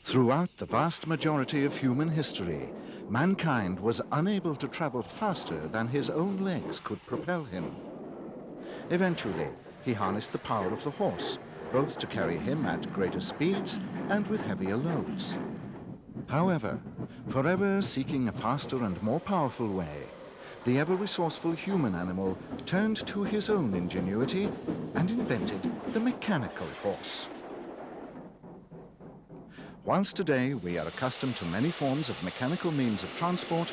Throughout the vast majority of human history, mankind was unable to travel faster than his own legs could propel him. Eventually, he harnessed the power of the horse, both to carry him at greater speeds and with heavier loads. However, forever seeking a faster and more powerful way, the ever-resourceful human animal turned to his own ingenuity and invented the mechanical horse. Whilst today we are accustomed to many forms of mechanical means of transport,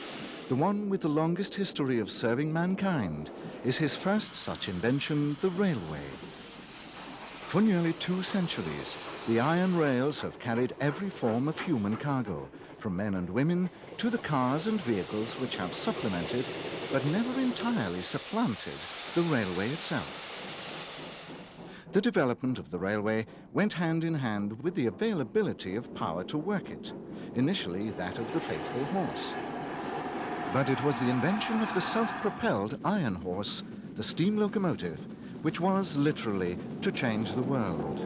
the one with the longest history of serving mankind is his first such invention, the railway. For nearly 2 centuries, the iron rails have carried every form of human cargo, from men and women to the cars and vehicles which have supplemented, but never entirely supplanted, the railway itself. The development of the railway went hand in hand with the availability of power to work it, initially that of the faithful horse. But it was the invention of the self-propelled iron horse, the steam locomotive, which was literally to change the world.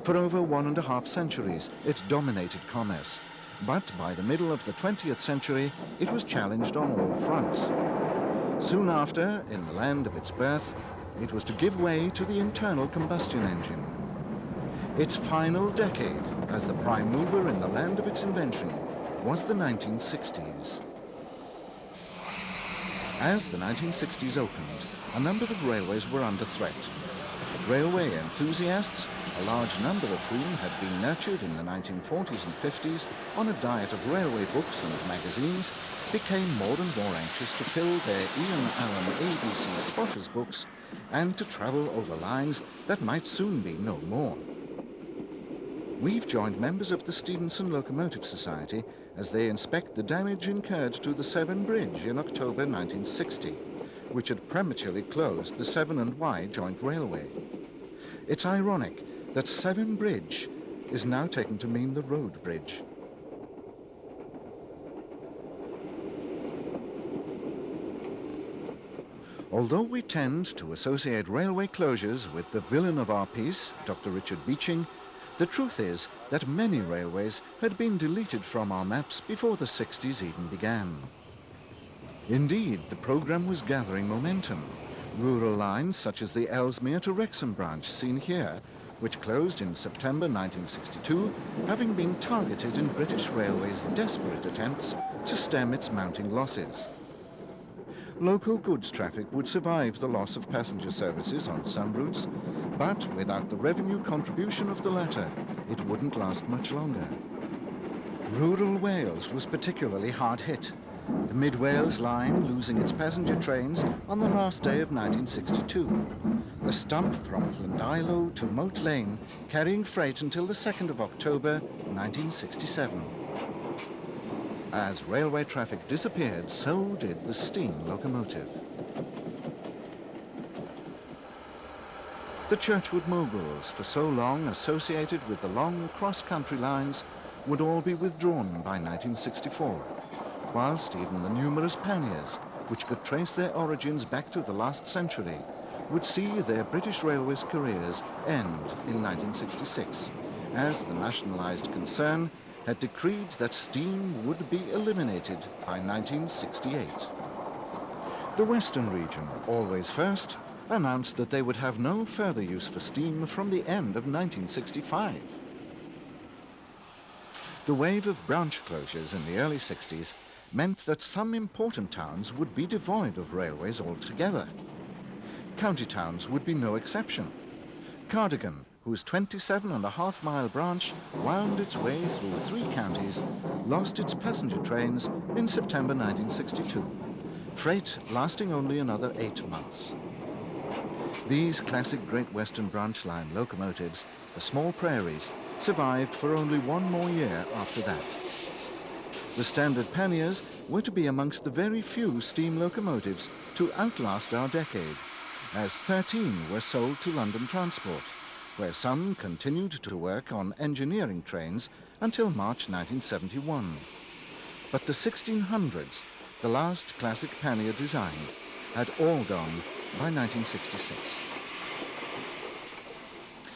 For over 1.5 centuries, it dominated commerce, but by the middle of the 20th century, it was challenged on all fronts. Soon after, in the land of its birth, it was to give way to the internal combustion engine. Its final decade, as the prime mover in the land of its invention, was the 1960s. As the 1960s opened, a number of railways were under threat. Railway enthusiasts, a large number of whom had been nurtured in the 1940s and 50s on a diet of railway books and magazines, became more and more anxious to fill their Ian Allen ABC spotters books and to travel over lines that might soon be no more. We've joined members of the Stevenson Locomotive Society as they inspect the damage incurred to the Severn Bridge in October 1960, which had prematurely closed the Severn and Wye joint railway. It's ironic that Severn Bridge is now taken to mean the road bridge. Although we tend to associate railway closures with the villain of our piece, Dr. Richard Beeching, the truth is that many railways had been deleted from our maps before the 60s even began. Indeed, the programme was gathering momentum. Rural lines such as the Ellesmere to Wrexham branch seen here, which closed in September 1962, having been targeted in British Railways' desperate attempts to stem its mounting losses. Local goods traffic would survive the loss of passenger services on some routes, but without the revenue contribution of the latter, it wouldn't last much longer. Rural Wales was particularly hard hit, the Mid Wales line losing its passenger trains on the last day of 1962, the stump from Llandilo to Moat Lane carrying freight until the 2nd of October 1967. As railway traffic disappeared, so did the steam locomotive. The Churchwood moguls, for so long associated with the long cross-country lines, would all be withdrawn by 1964, whilst even the numerous panniers, which could trace their origins back to the last century, would see their British Railways careers end in 1966, as the nationalised concern had decreed that steam would be eliminated by 1968. The Western region, always first, announced that they would have no further use for steam from the end of 1965. The wave of branch closures in the early 60s meant that some important towns would be devoid of railways altogether. County towns would be no exception. Cardigan, whose 27.5-mile branch wound its way through 3 counties, lost its passenger trains in September 1962, freight lasting only another 8 months. These classic Great Western branch line locomotives, the small prairies, survived for only 1 more year after that. The standard panniers were to be amongst the very few steam locomotives to outlast our decade, as 13 were sold to London Transport, where some continued to work on engineering trains until March 1971. But the 1600s, the last classic pannier design, had all gone by 1966.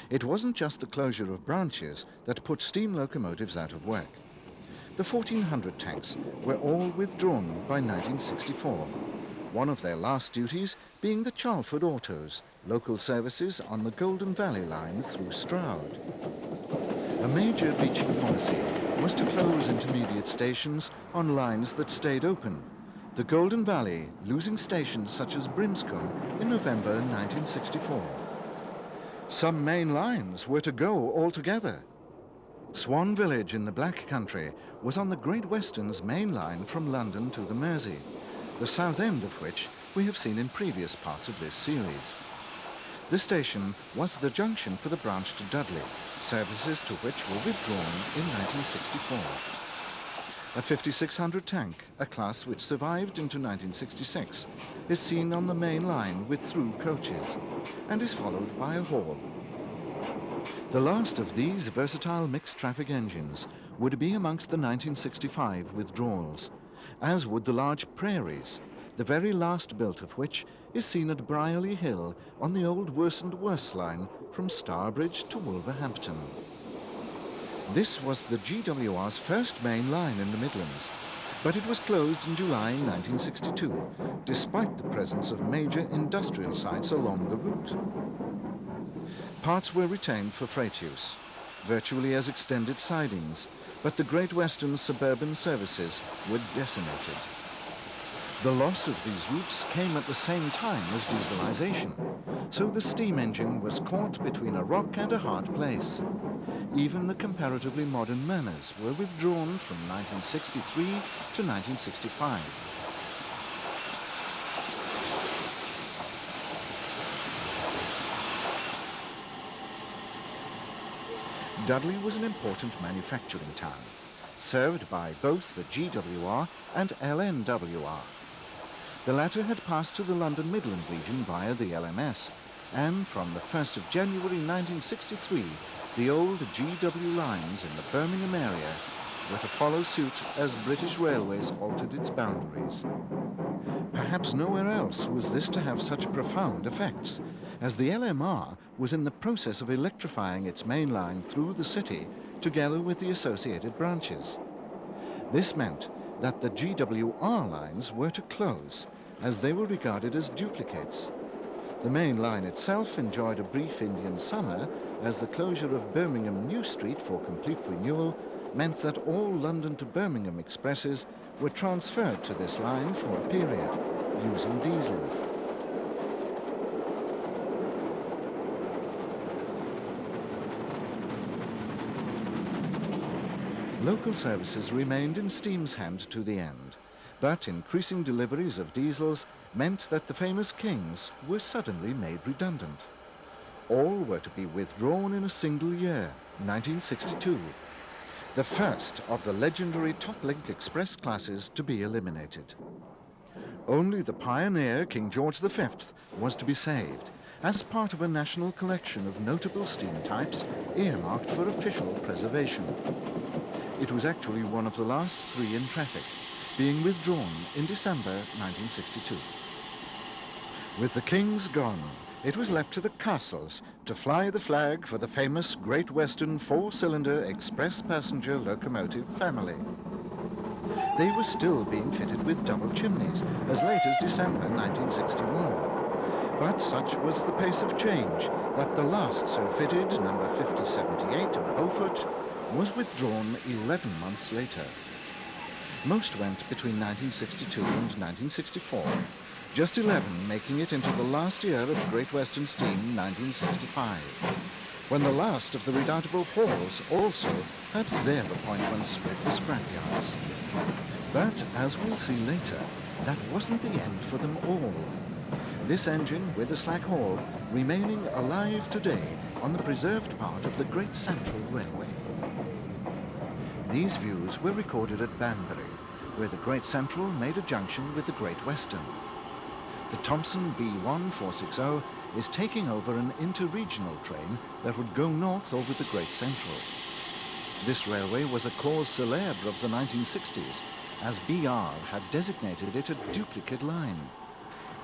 It wasn't just the closure of branches that put steam locomotives out of work. The 1,400 tanks were all withdrawn by 1964, one of their last duties being the Charlford Autos, local services on the Golden Valley line through Stroud. A major Beeching policy was to close intermediate stations on lines that stayed open, the Golden Valley losing stations such as Brimscombe in November 1964. Some main lines were to go altogether. Swan Village in the Black Country was on the Great Western's main line from London to the Mersey, the south end of which we have seen in previous parts of this series. The station was the junction for the branch to Dudley, services to which were withdrawn in 1964. A 5600 tank, a class which survived into 1966, is seen on the main line with through coaches and is followed by a hall. The last of these versatile mixed traffic engines would be amongst the 1965 withdrawals, as would the large Prairies, the very last built of which is seen at Brierley Hill on the old Worst line from Starbridge to Wolverhampton. This was the GWR's first main line in the Midlands, but it was closed in July 1962, despite the presence of major industrial sites along the route. Parts were retained for freight use, virtually as extended sidings, but the Great Western suburban services were decimated. The loss of these routes came at the same time as dieselization, so the steam engine was caught between a rock and a hard place. Even the comparatively modern Manners were withdrawn from 1963 to 1965. Dudley was an important manufacturing town, served by both the GWR and LNWR. The latter had passed to the London Midland region via the LMS, and from the 1st of January 1963, the old GW lines in the Birmingham area were to follow suit as British Railways altered its boundaries. Perhaps nowhere else was this to have such profound effects, as the LMR was in the process of electrifying its main line through the city together with the associated branches. This meant that the GWR lines were to close, as they were regarded as duplicates. The main line itself enjoyed a brief Indian summer, as the closure of Birmingham New Street for complete renewal meant that all London to Birmingham expresses were transferred to this line for a period, using diesels. Local services remained in steam's hand to the end, but increasing deliveries of diesels meant that the famous Kings were suddenly made redundant. All were to be withdrawn in a single year, 1962, the first of the legendary Top-Link Express classes to be eliminated. Only the Pioneer King George V was to be saved, as part of a national collection of notable steam types earmarked for official preservation. It was actually one of the last three in traffic, being withdrawn in December 1962. With the Kings gone, it was left to the Castles to fly the flag for the famous Great Western four-cylinder express passenger locomotive family. They were still being fitted with double chimneys as late as December 1961. But such was the pace of change that the last so fitted, number 5078 Beaufort, was withdrawn 11 months later. Most went between 1962 and 1964, just 11 making it into the last year of Great Western Steam 1965, when the last of the redoubtable Halls also had their appointments with the scrapyards. But, as we'll see later, that wasn't the end for them all. This engine, with the Slack Hall, remaining alive today on the preserved part of the Great Central Railway. These views were recorded at Banbury, where the Great Central made a junction with the Great Western. The Thomson B1460 is taking over an interregional train that would go north over the Great Central. This railway was a cause célèbre of the 1960s, as BR had designated it a duplicate line.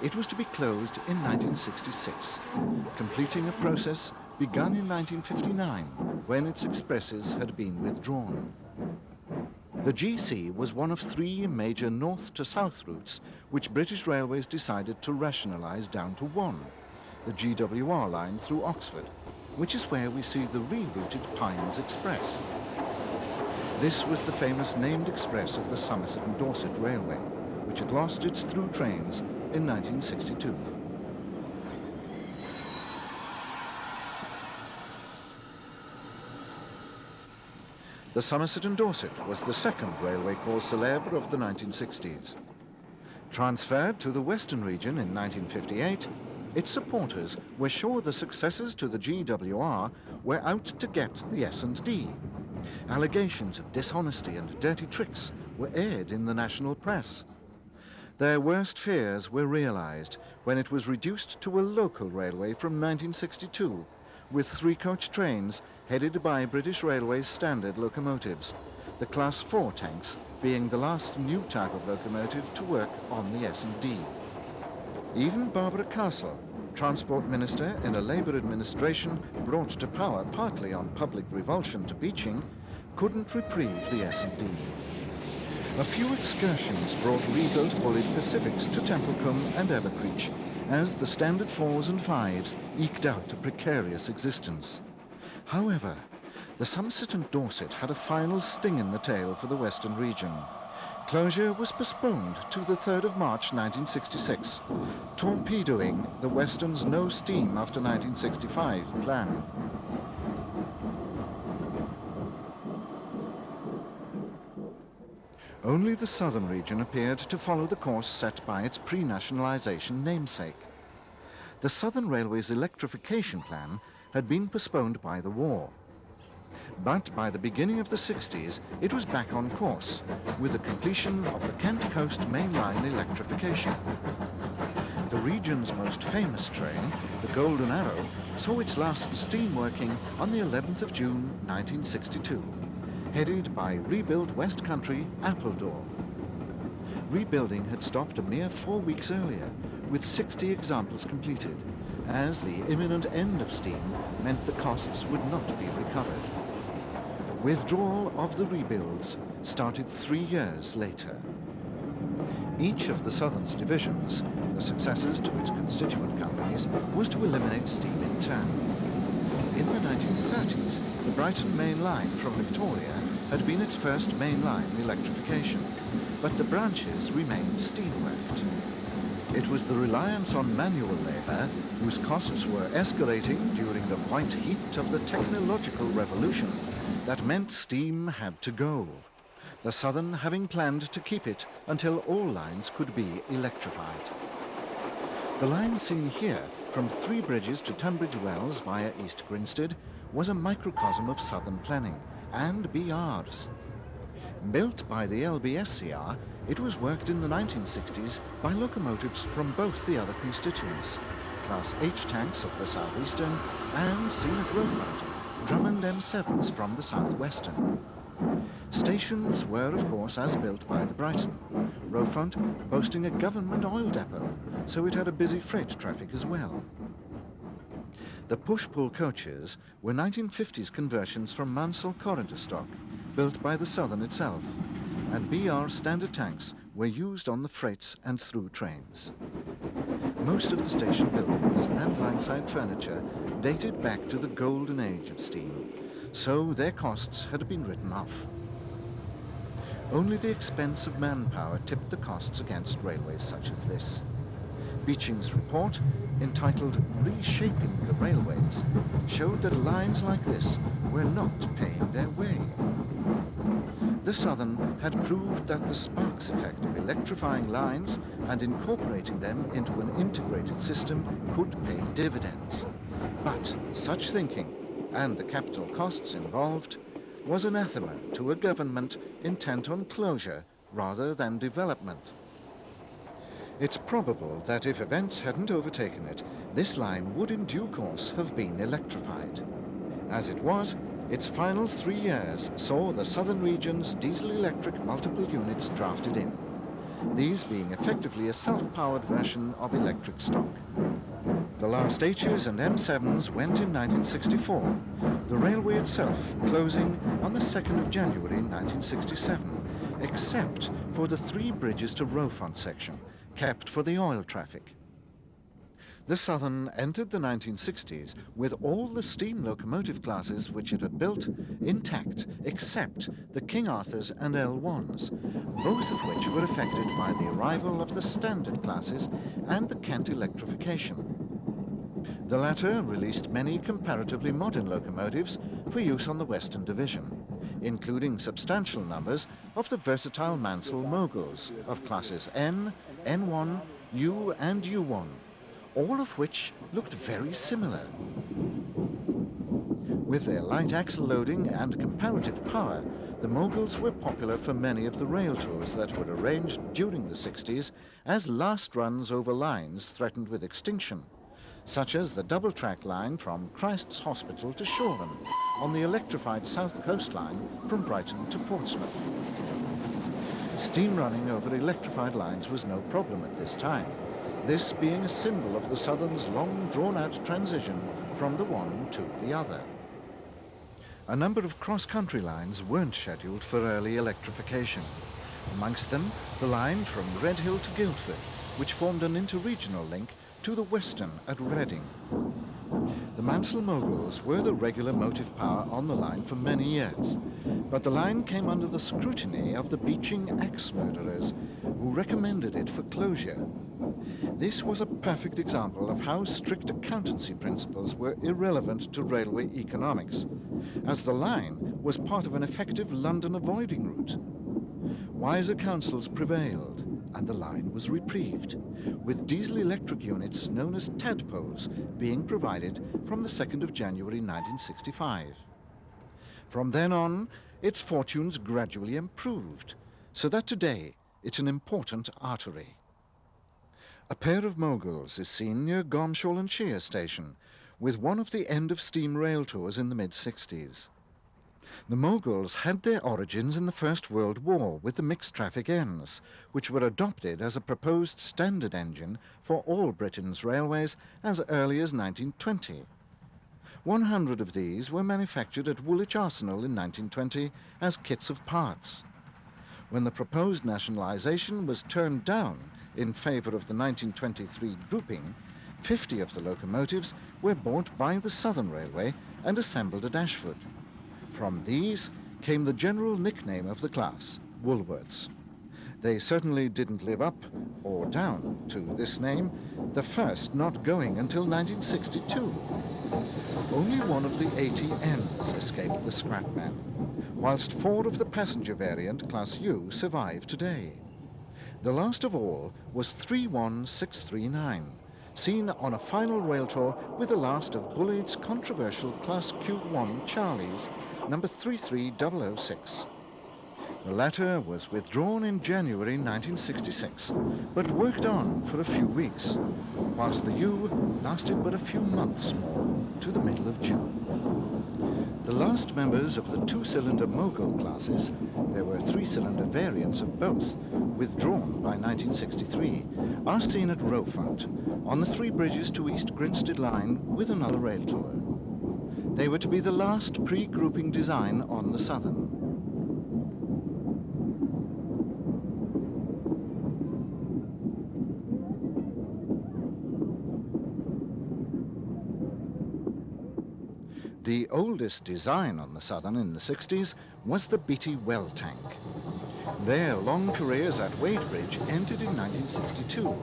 It was to be closed in 1966, completing a process begun in 1959 when its expresses had been withdrawn. The GC was one of 3 major north to south routes which British Railways decided to rationalise down to one, the GWR line through Oxford, which is where we see the rerouted Pines Express. This was the famous named express of the Somerset and Dorset Railway, which had lost its through trains in 1962. The Somerset and Dorset was the second railway cause célèbre of the 1960s. Transferred to the Western region in 1958, its supporters were sure the successors to the GWR were out to get the S&D. Allegations of dishonesty and dirty tricks were aired in the national press. Their worst fears were realised when it was reduced to a local railway from 1962, with 3-coach trains headed by British Railways standard locomotives, the Class 4 tanks being the last new type of locomotive to work on the S&D. Even Barbara Castle, Transport Minister in a Labour administration brought to power partly on public revulsion to Beeching, couldn't reprieve the S&D. A few excursions brought rebuilt bullied Pacifics to Templecombe and Evercreech, as the standard 4s and 5s eked out a precarious existence. However, the Somerset and Dorset had a final sting in the tail for the Western region. Closure was postponed to the 3rd of March 1966, torpedoing the Western's no steam after 1965 plan. Only the southern region appeared to follow the course set by its pre-nationalisation namesake. The Southern Railway's electrification plan had been postponed by the war. But by the beginning of the 60s, it was back on course, with the completion of the Kent Coast Main Line electrification. The region's most famous train, the Golden Arrow, saw its last steam working on the 11th of June 1962, headed by rebuilt West Country Appledore. Rebuilding had stopped a mere 4 weeks earlier, with 60 examples completed, as the imminent end of steam meant the costs would not be recovered. Withdrawal of the rebuilds started 3 years later. Each of the Southern's divisions, the successors to its constituent companies, was to eliminate steam in turn. In the 1930s, the Brighton Main Line from Victoria had been its first main line electrification, but the branches remained steam-worked. It was the reliance on manual labour, whose costs were escalating during the white heat of the technological revolution, that meant steam had to go, the Southern having planned to keep it until all lines could be electrified. The line seen here, from Three Bridges to Tunbridge Wells via East Grinstead, was a microcosm of Southern planning and BRs. Built by the LBSCR, it was worked in the 1960s by locomotives from both the other constituents, Class H tanks of the southeastern and, seen at Rowfront, Drummond M7s from the southwestern. Stations were, of course, as built by the Brighton, Rowfront boasting a government oil depot, so it had a busy freight traffic as well. The push-pull coaches were 1950s conversions from Mansell corridor stock, built by the Southern itself, and BR standard tanks were used on the freights and through trains. Most of the station buildings and lineside furniture dated back to the golden age of steam, so their costs had been written off. Only the expense of manpower tipped the costs against railways such as this. Beeching's report, entitled Reshaping the Railways, showed that lines like this were not paying their way. The Southern had proved that the Sparks effect of electrifying lines and incorporating them into an integrated system could pay dividends. But such thinking, and the capital costs involved, was anathema to a government intent on closure rather than development. It's probable that if events hadn't overtaken it, this line would in due course have been electrified. As it was, its final 3 years saw the Southern region's diesel-electric multiple units drafted in, these being effectively a self-powered version of electric stock. The last H's and M7s went in 1964, the railway itself closing on the 2nd of January 1967, except for the 3 bridges to Rowfront section, kept for the oil traffic. The Southern entered the 1960s with all the steam locomotive classes which it had built intact, except the King Arthurs and L1s, both of which were affected by the arrival of the standard classes and the Kent electrification. The latter released many comparatively modern locomotives for use on the Western Division, including substantial numbers of the versatile Mansell Moguls of classes N, N1, U and U1, all of which looked very similar. With their light axle loading and comparative power, the Moguls were popular for many of the rail tours that were arranged during the 60s as last runs over lines threatened with extinction, such as the double-track line from Christ's Hospital to Shoreham on the electrified South Coast line from Brighton to Portsmouth. Steam running over electrified lines was no problem at this time, this being a symbol of the Southern's long drawn-out transition from the one to the other. A number of cross-country lines weren't scheduled for early electrification. Amongst them, the line from Redhill to Guildford, which formed an interregional link to the Western at Reading. The Mansell Moguls were the regular motive power on the line for many years, but the line came under the scrutiny of the Beeching axe murderers, who recommended it for closure. This was a perfect example of how strict accountancy principles were irrelevant to railway economics, as the line was part of an effective London avoiding route. Wiser counsels prevailed, and the line was reprieved, with diesel-electric units known as tadpoles being provided from the 2nd of January 1965. From then on, its fortunes gradually improved, so that today it's an important artery. A pair of Moguls is seen near Gomshall and Shear Station, with one of the end-of-steam rail tours in the mid-60s. The Moguls had their origins in the First World War with the mixed traffic Ns, which were adopted as a proposed standard engine for all Britain's railways as early as 1920. 100 of these were manufactured at Woolwich Arsenal in 1920 as kits of parts. When the proposed nationalisation was turned down in favour of the 1923 grouping, 50 of the locomotives were bought by the Southern Railway and assembled at Ashford. From these came the general nickname of the class, Woolworths. They certainly didn't live up or down to this name, the first not going until 1962. Only one of the 80 Ns escaped the scrapman, whilst 4 of the passenger variant, Class U, survive today. The last of all was 31639, seen on a final rail tour with the last of Bulleid's controversial Class Q1 Charlies, number 33006. The latter was withdrawn in January 1966, but worked on for a few weeks, whilst the U lasted but a few months more, to the middle of June. The last members of the 2-cylinder Mogul classes, there were 3-cylinder variants of both, withdrawn by 1963, are seen at Rowfront, on the 3 bridges to East Grinstead line with another rail tour. They were to be the last pre-grouping design on the Southern. The oldest design on the Southern in the 60s was the Beatty Well tank. Their long careers at Wadebridge ended in 1962,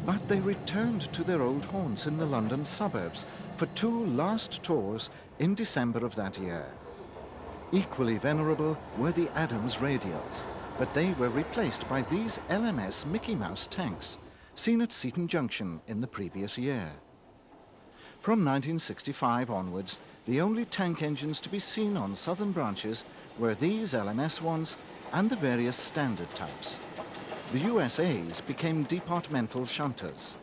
but they returned to their old haunts in the London suburbs for 2 last tours in December of that year. Equally venerable were the Adams radials, but they were replaced by these LMS Mickey Mouse tanks, seen at Seaton Junction in the previous year. From 1965 onwards, the only tank engines to be seen on Southern branches were these LMS ones and the various standard types. The USAs became departmental shunters.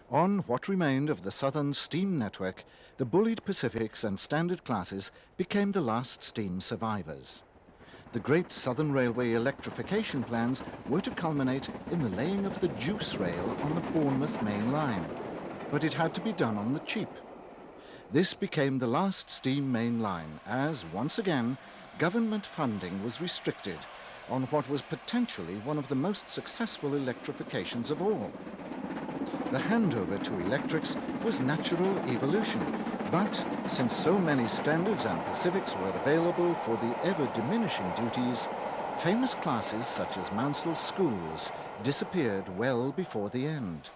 On what remained of the Southern steam network, the Bulleid Pacifics and standard classes became the last steam survivors. The great Southern Railway electrification plans were to culminate in the laying of the Juice Rail on the Bournemouth main line, but it had to be done on the cheap. This became the last steam main line as, once again, government funding was restricted on what was potentially one of the most successful electrifications of all. The handover to electrics was natural evolution, but since so many Standards and Pacifics were available for the ever-diminishing duties, famous classes such as Mansell's schools disappeared well before the end.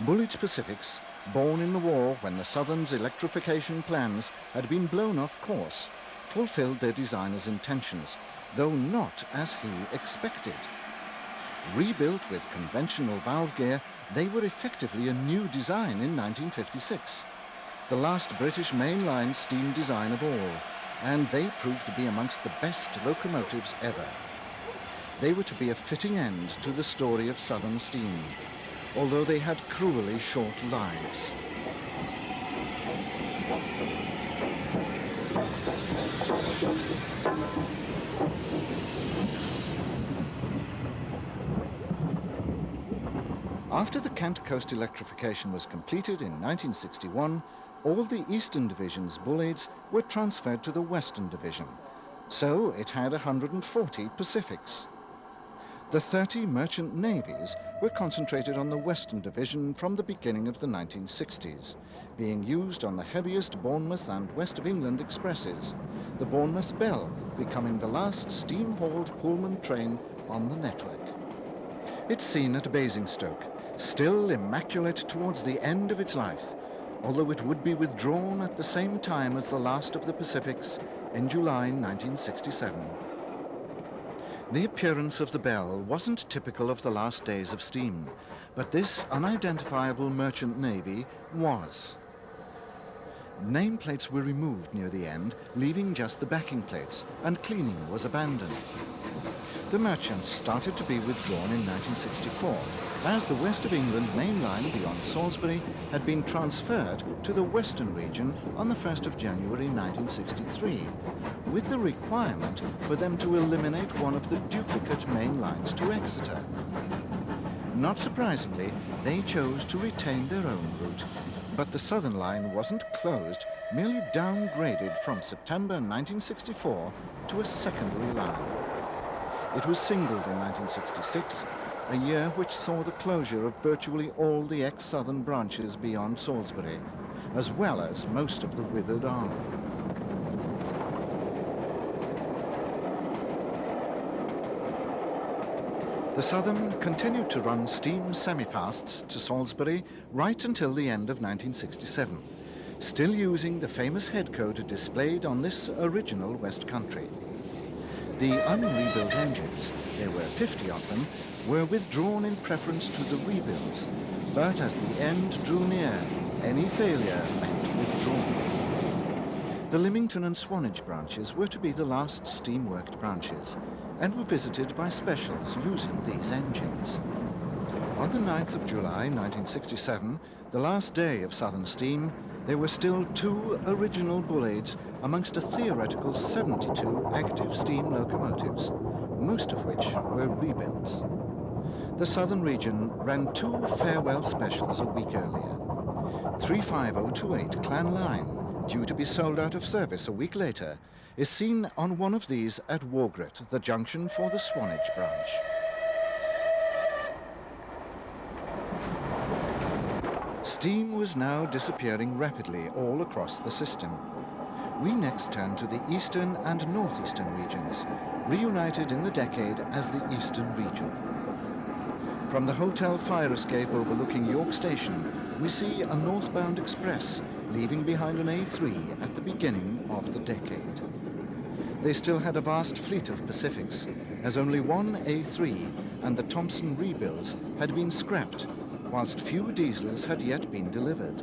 Bullage Pacifics, born in the war when the Southern's electrification plans had been blown off course, fulfilled their designer's intentions, though not as he expected. Rebuilt with conventional valve gear, they were effectively a new design in 1956, the last British mainline steam design of all, and they proved to be amongst the best locomotives ever. They were to be a fitting end to the story of Southern steam, although they had cruelly short lives. After the Kent Coast electrification was completed in 1961, all the Eastern Division's bullades were transferred to the Western Division, so it had 140 Pacifics. The 30 merchant navies were concentrated on the Western Division from the beginning of the 1960s, being used on the heaviest Bournemouth and West of England expresses, the Bournemouth Belle becoming the last steam-hauled Pullman train on the network. It's seen at Basingstoke, still immaculate towards the end of its life, although it would be withdrawn at the same time as the last of the Pacifics in July 1967. The appearance of the Belle wasn't typical of the last days of steam, but this unidentifiable merchant navy was. Nameplates were removed near the end, leaving just the backing plates, and cleaning was abandoned. The merchants started to be withdrawn in 1964, as the West of England main line beyond Salisbury had been transferred to the Western region on the 1st of January 1963, with the requirement for them to eliminate one of the duplicate main lines to Exeter. Not surprisingly, they chose to retain their own route, but the Southern line wasn't closed, merely downgraded from September 1964 to a secondary line. It was singled in 1966, a year which saw the closure of virtually all the ex-Southern branches beyond Salisbury, as well as most of the withered arm. The Southern continued to run steam semi-fasts to Salisbury right until the end of 1967, still using the famous head code displayed on this original West Country. The unrebuilt engines, there were 50 of them, were withdrawn in preference to the rebuilds, but as the end drew near, any failure meant withdrawal. The Lymington and Swanage branches were to be the last steam-worked branches, and were visited by specials using these engines. On the 9th of July 1967, the last day of Southern steam, there were still 2 original bullades amongst a theoretical 72 active steam locomotives, most of which were rebuilds. The Southern region ran 2 farewell specials a week earlier. 35028 Clan Line, due to be sold out of service a week later, is seen on one of these at Wargret, the junction for the Swanage branch. Steam was now disappearing rapidly all across the system. We next turn to the eastern and northeastern regions, reunited in the decade as the Eastern Region. From the hotel fire escape overlooking York Station, we see a northbound express leaving behind an A3 at the beginning of the decade. They still had a vast fleet of Pacifics, as only one A3 and the Thompson rebuilds had been scrapped, whilst few diesels had yet been delivered.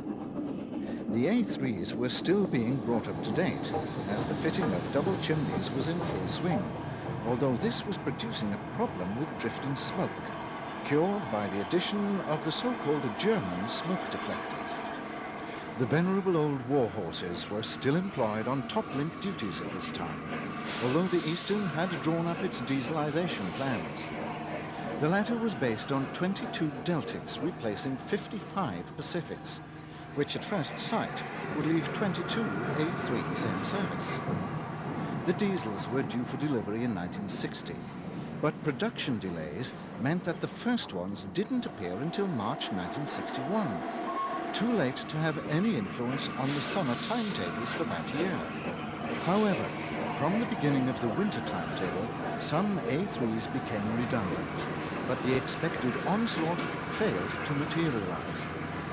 The A3s were still being brought up to date, as the fitting of double chimneys was in full swing, although this was producing a problem with drifting smoke, cured by the addition of the so-called German smoke deflectors. The venerable old war horses were still employed on top-link duties at this time, although the Eastern had drawn up its dieselization plans. The latter was based on 22 Deltics replacing 55 Pacifics, which at first sight would leave 22 A3s in service. The diesels were due for delivery in 1960, but production delays meant that the first ones didn't appear until March 1961, too late to have any influence on the summer timetables for that year. However, from the beginning of the winter timetable, some A3s became redundant, but the expected onslaught failed to materialize.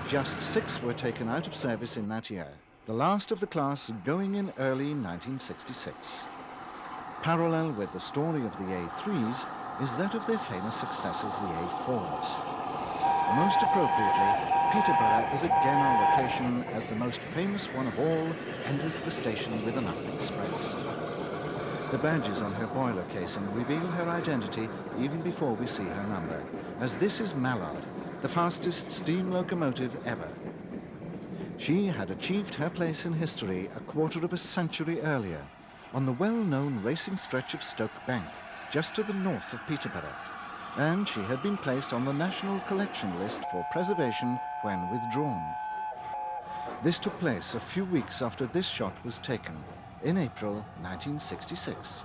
Just 6 were taken out of service in that year, the last of the class going in early 1966. Parallel with the story of the A3s is that of their famous successors, the A4s. Most appropriately, Peterborough is again on location as the most famous one of all enters the station with an up express. The badges on her boiler casing reveal her identity even before we see her number, as this is Mallard, the fastest steam locomotive ever. She had achieved her place in history a quarter of a century earlier, on the well-known racing stretch of Stoke Bank, just to the north of Peterborough, and she had been placed on the National Collection List for preservation when withdrawn. This took place a few weeks after this shot was taken, in April 1966.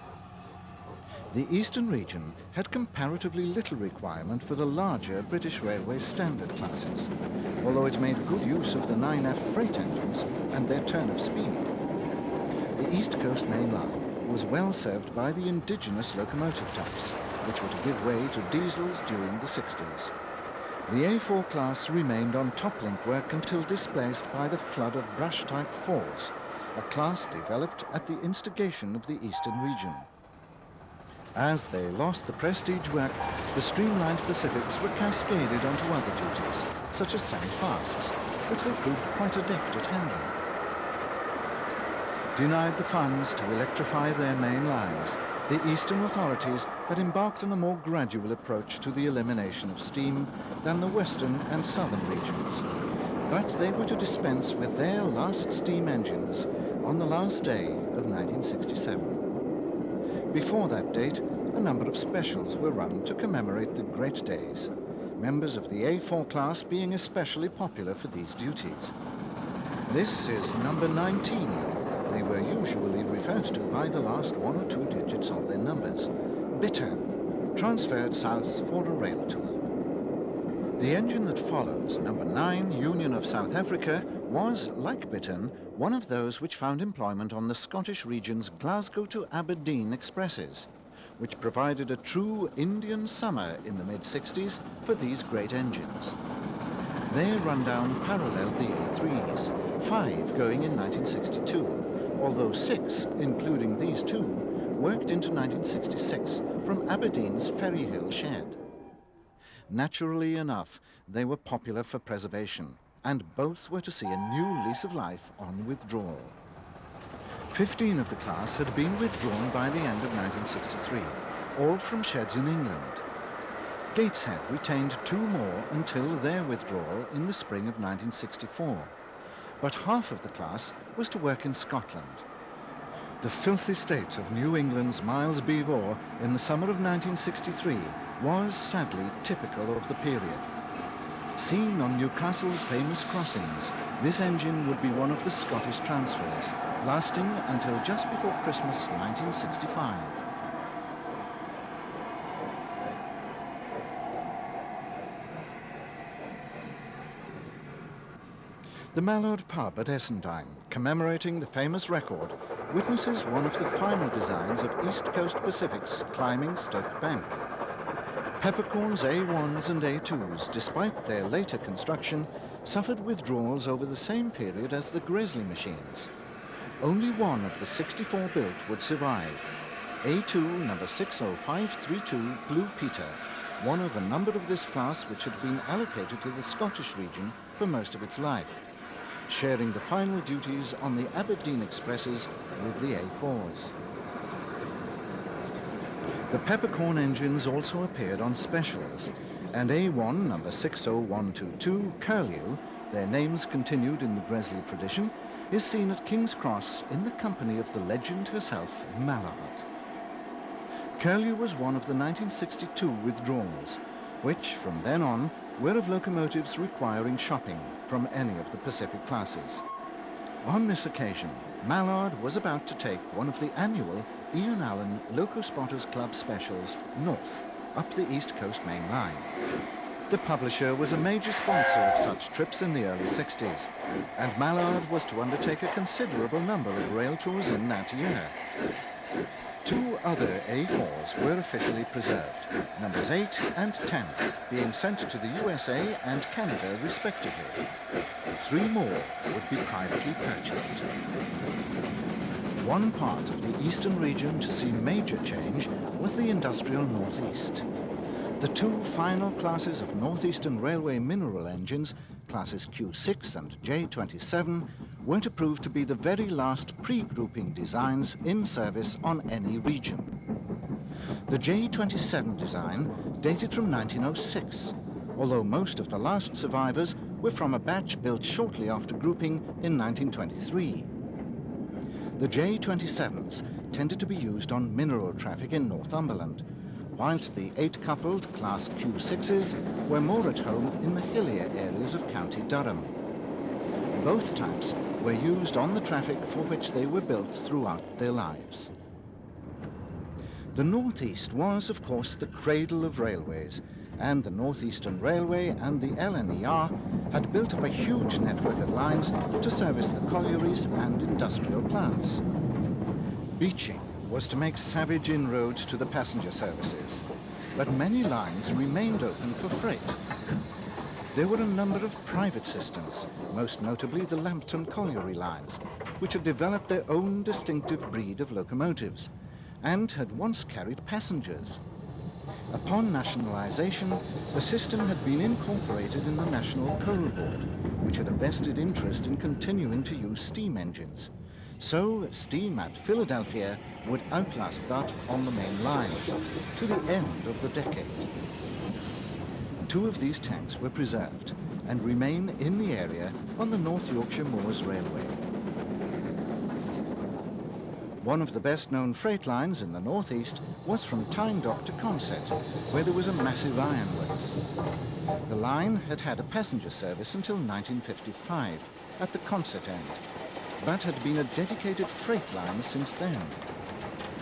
The Eastern region had comparatively little requirement for the larger British Railways standard classes, although it made good use of the 9F freight engines and their turn of speed. The East Coast Main Line was well served by the indigenous locomotive types, which were to give way to diesels during the 60s. The A4 class remained on top-link work until displaced by the flood of brush-type 4s, a class developed at the instigation of the Eastern region. As they lost the prestige work, the streamlined Pacifics were cascaded onto other duties, such as semi-fasts, which they proved quite adept at handling. Denied the funds to electrify their main lines, the Eastern authorities had embarked on a more gradual approach to the elimination of steam than the Western and Southern regions. But they were to dispense with their last steam engines on the last day of 1967. Before that date, a number of specials were run to commemorate the great days, members of the A4 class being especially popular for these duties. This is number 19. They were usually referred to by the last 1 or 2 digits of their numbers. Bittern, transferred south for a rail tour. The engine that follows, number 9, Union of South Africa, was, like Bittern, one of those which found employment on the Scottish region's Glasgow to Aberdeen expresses, which provided a true Indian summer in the mid-60s for these great engines. Their rundown paralleled the A3s, 5 going in 1962, although 6, including these 2, worked into 1966 from Aberdeen's Ferryhill shed. Naturally enough, they were popular for preservation, and both were to see a new lease of life on withdrawal. 15 of the class had been withdrawn by the end of 1963, all from sheds in England. Gateshead retained 2 more until their withdrawal in the spring of 1964, but half of the class was to work in Scotland. The filthy state of New England's Miles Beevor in the summer of 1963 was sadly typical of the period. Seen on Newcastle's famous crossings, this engine would be one of the Scottish transfers, lasting until just before Christmas 1965. The Mallard pub at Essendine, commemorating the famous record, witnesses one of the final designs of East Coast Pacifics climbing Stoke Bank. Peppercorn's A1s and A2s, despite their later construction, suffered withdrawals over the same period as the Gresley machines. Only one of the 64 built would survive. A2 number 60532 Blue Peter, one of a number of this class which had been allocated to the Scottish region for most of its life, sharing the final duties on the Aberdeen expresses with the A4s. The Peppercorn engines also appeared on specials, and A1 number 60122 Curlew, their names continued in the Gresley tradition, is seen at King's Cross in the company of the legend herself, Mallard. Curlew was one of the 1962 withdrawals, which from then on were of locomotives requiring shopping from any of the Pacific classes. On this occasion, Mallard was about to take one of the annual Ian Allen Loco Spotters Club specials north, up the East Coast Main Line. The publisher was a major sponsor of such trips in the early 60s, and Mallard was to undertake a considerable number of rail tours in that year. Two other A4s were officially preserved, numbers 8 and 10, being sent to the USA and Canada respectively. 3 more would be privately purchased. One part of the eastern region to see major change was the industrial northeast. The 2 final classes of Northeastern Railway mineral engines, classes Q6 and J27, were to prove to be the very last pre-grouping designs in service on any region. The J27 design dated from 1906, although most of the last survivors were from a batch built shortly after grouping in 1923. The J27s tended to be used on mineral traffic in Northumberland, whilst the 8-coupled Class Q6s were more at home in the hillier areas of County Durham. Both types were used on the traffic for which they were built throughout their lives. The Northeast was, of course, the cradle of railways, and the Northeastern Railway and the LNER had built up a huge network of lines to service the collieries and industrial plants. Beaching was to make savage inroads to the passenger services, but many lines remained open for freight. There were a number of private systems, most notably the Lambton Colliery lines, which had developed their own distinctive breed of locomotives and had once carried passengers. Upon nationalization, the system had been incorporated in the National Coal Board, which had a vested interest in continuing to use steam engines. So steam at Philadelphia would outlast that on the main lines to the end of the decade. 2 of these tanks were preserved and remain in the area on the North Yorkshire Moors Railway. One of the best-known freight lines in the northeast was from Tyne Dock to Consett, where there was a massive iron works. The line had had a passenger service until 1955 at the Consett end, but had been a dedicated freight line since then.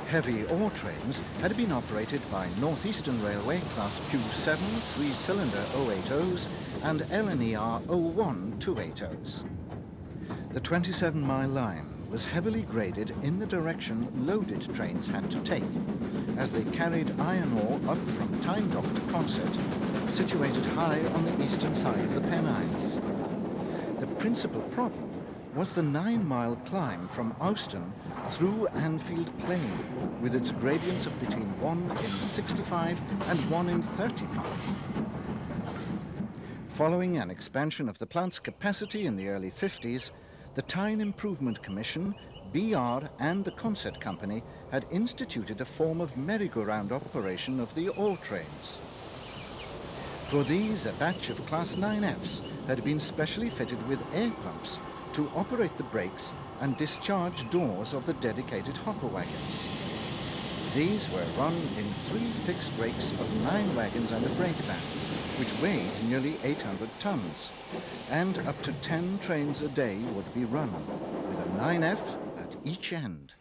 Heavy ore trains had been operated by Northeastern Railway Class Q7 3-cylinder 080s and LNER 01 280s. The 27-mile line was heavily graded in the direction loaded trains had to take, as they carried iron ore up from Tyne Dock to Consett, situated high on the eastern side of the Pennines. The principal problem was the 9-mile climb from Euston through Anfield Plain, with its gradients of between 1 in 65 and 1 in 35. Following an expansion of the plant's capacity in the early 50s, the Tyne Improvement Commission, BR and the Consett Company had instituted a form of merry-go-round operation of the ore trains. For these, a batch of Class 9Fs had been specially fitted with air pumps to operate the brakes and discharge doors of the dedicated hopper wagons. These were run in 3 fixed brakes of 9 wagons and a brake van, which weighed nearly 800 tons, and up to 10 trains a day would be run, with a 9F at each end.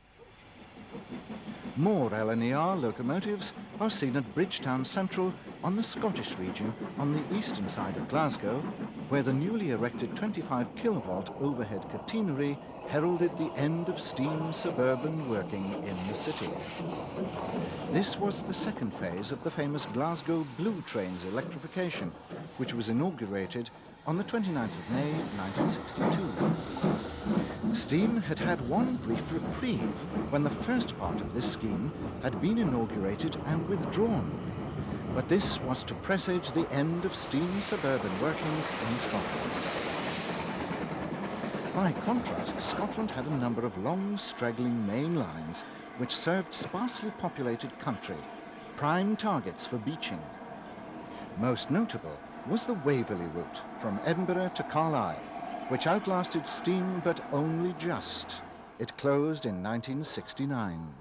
More LNER locomotives are seen at Bridgetown Central on the Scottish region on the eastern side of Glasgow, where the newly erected 25 kilovolt overhead catenary heralded the end of steam suburban working in the city. This was the second phase of the famous Glasgow Blue Trains electrification, which was inaugurated on the 29th of May 1962. Steam had had one brief reprieve when the first part of this scheme had been inaugurated and withdrawn, but this was to presage the end of steam suburban workings in Scotland. By contrast, Scotland had a number of long, straggling main lines which served sparsely populated country, prime targets for beaching. Most notable was the Waverley route from Edinburgh to Carlisle, which outlasted steam but only just. It closed in 1969.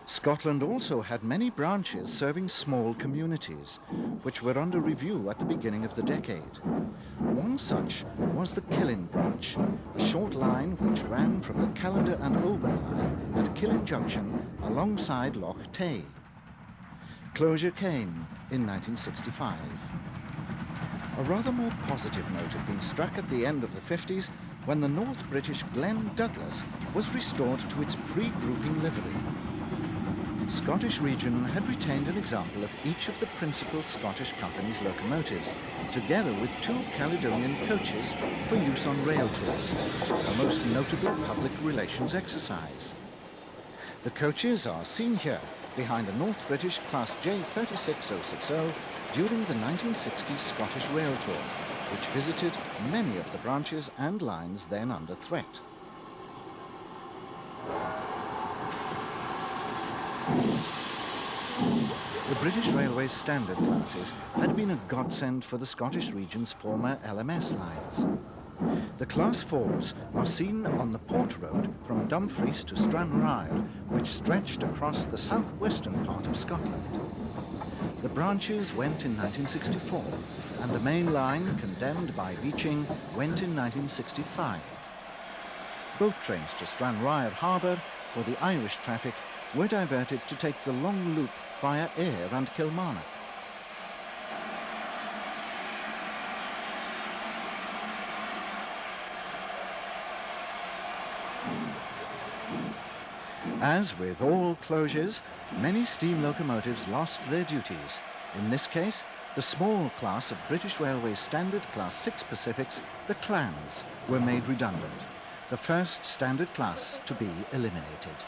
Scotland also had many branches serving small communities, which were under review at the beginning of the decade. One such was the Killin branch, a short line which ran from the Callander and Oban line at Killin Junction alongside Loch Tay. Closure came in 1965. A rather more positive note had been struck at the end of the 50s when the North British Glen Douglas was restored to its pre-grouping livery. Scottish Region had retained an example of each of the principal Scottish companies' locomotives, together with 2 Caledonian coaches for use on rail tours, a most notable public relations exercise. The coaches are seen here behind a North British Class J 36060 during the 1960 Scottish Rail Tour, which visited many of the branches and lines then under threat. The British Railways standard classes had been a godsend for the Scottish Region's former LMS lines. The Class 4s are seen on the Port Road from Dumfries to Stranraer, which stretched across the southwestern part of Scotland. The branches went in 1964, and the main line, condemned by Beeching, went in 1965. Boat trains to Stranraer Harbour for the Irish traffic were diverted to take the long loop via Ayr and Kilmarnock. As with all closures, many steam locomotives lost their duties. In this case, the small class of British Railways Standard Class 6 Pacifics, the Clans, were made redundant, the first standard class to be eliminated.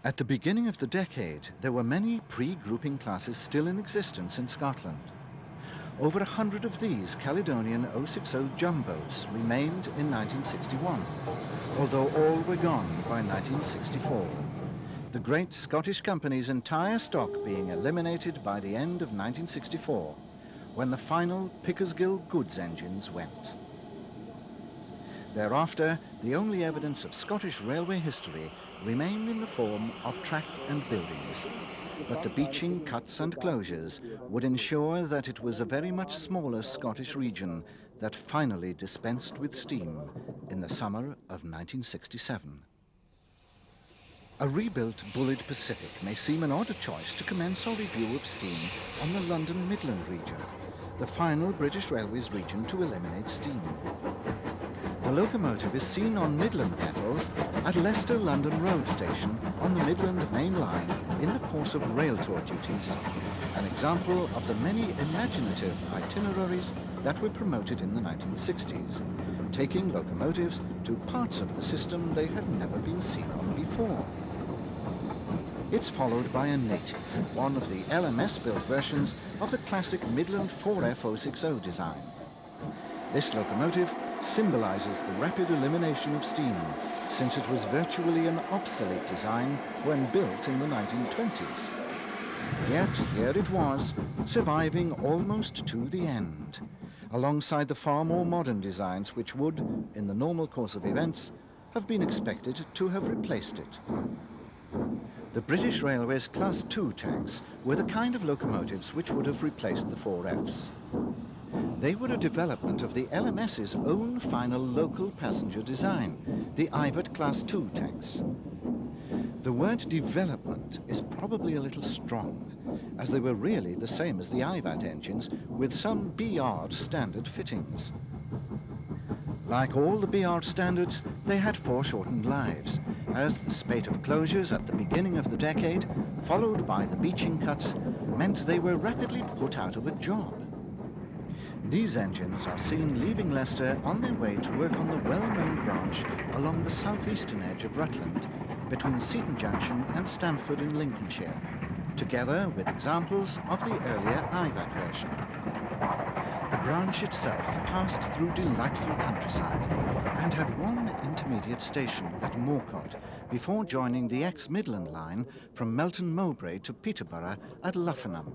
At the beginning of the decade, there were many pre-grouping classes still in existence in Scotland. Over 100 of these Caledonian 060 jumbos remained in 1961, although all were gone by 1964. The great Scottish company's entire stock being eliminated by the end of 1964, when the final Pickersgill goods engines went. Thereafter, the only evidence of Scottish railway history remained in the form of track and buildings, but the beaching cuts and closures would ensure that it was a very much smaller Scottish region that finally dispensed with steam in the summer of 1967. A rebuilt Bullied Pacific may seem an odd choice to commence our review of steam on the London Midland region, the final British Railways region to eliminate steam. The locomotive is seen on Midland metals at Leicester London Road Station on the Midland Main Line in the course of rail tour duties, an example of the many imaginative itineraries that were promoted in the 1960s, taking locomotives to parts of the system they had never been seen on before. It's followed by a native, one of the LMS-built versions of the classic Midland 4F060 design. This locomotive symbolizes the rapid elimination of steam, since it was virtually an obsolete design when built in the 1920s. Yet here it was, surviving almost to the end, alongside the far more modern designs which would, in the normal course of events, have been expected to have replaced it. The British Railways Class 2 tanks were the kind of locomotives which would have replaced the 4Fs. They were a development of the LMS's own final local passenger design, the IVAT Class 2 tanks. The word development is probably a little strong, as they were really the same as the IVAT engines with some BR standard fittings. Like all the BR standards, they had foreshortened lives, as the spate of closures at the beginning of the decade, followed by the beaching cuts, meant they were rapidly put out of a job. These engines are seen leaving Leicester on their way to work on the well-known branch along the southeastern edge of Rutland, between Seaton Junction and Stamford in Lincolnshire, together with examples of the earlier IVAT version. The branch itself passed through delightful countryside and had one intermediate station at Morcott before joining the ex-Midland line from Melton Mowbray to Peterborough at Luffenham.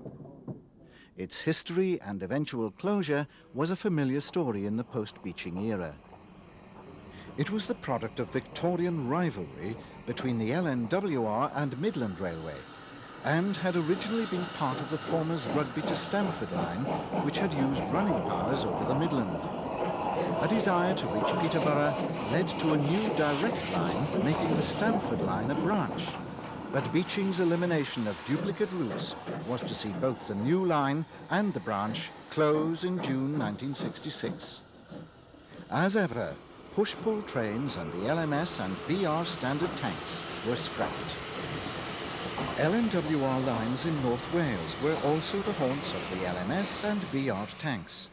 Its history and eventual closure was a familiar story in the post-Beeching era. It was the product of Victorian rivalry between the LNWR and Midland Railway, and had originally been part of the former's Rugby to Stamford line, which had used running powers over the Midland. A desire to reach Peterborough led to a new direct line, making the Stamford line a branch. But Beeching's elimination of duplicate routes was to see both the new line and the branch close in June 1966. As ever, push-pull trains and the LMS and BR standard tanks were scrapped. LNWR lines in North Wales were also the haunts of the LMS and BR tanks,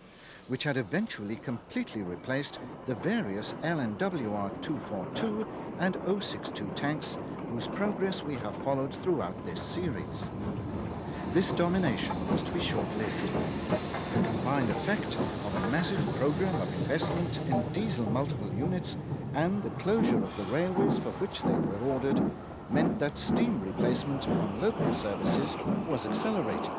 which had eventually completely replaced the various LNWR 242 and 062 tanks whose progress we have followed throughout this series. This domination was to be short-lived. The combined effect of a massive program of investment in diesel multiple units and the closure of the railways for which they were ordered meant that steam replacement on local services was accelerated.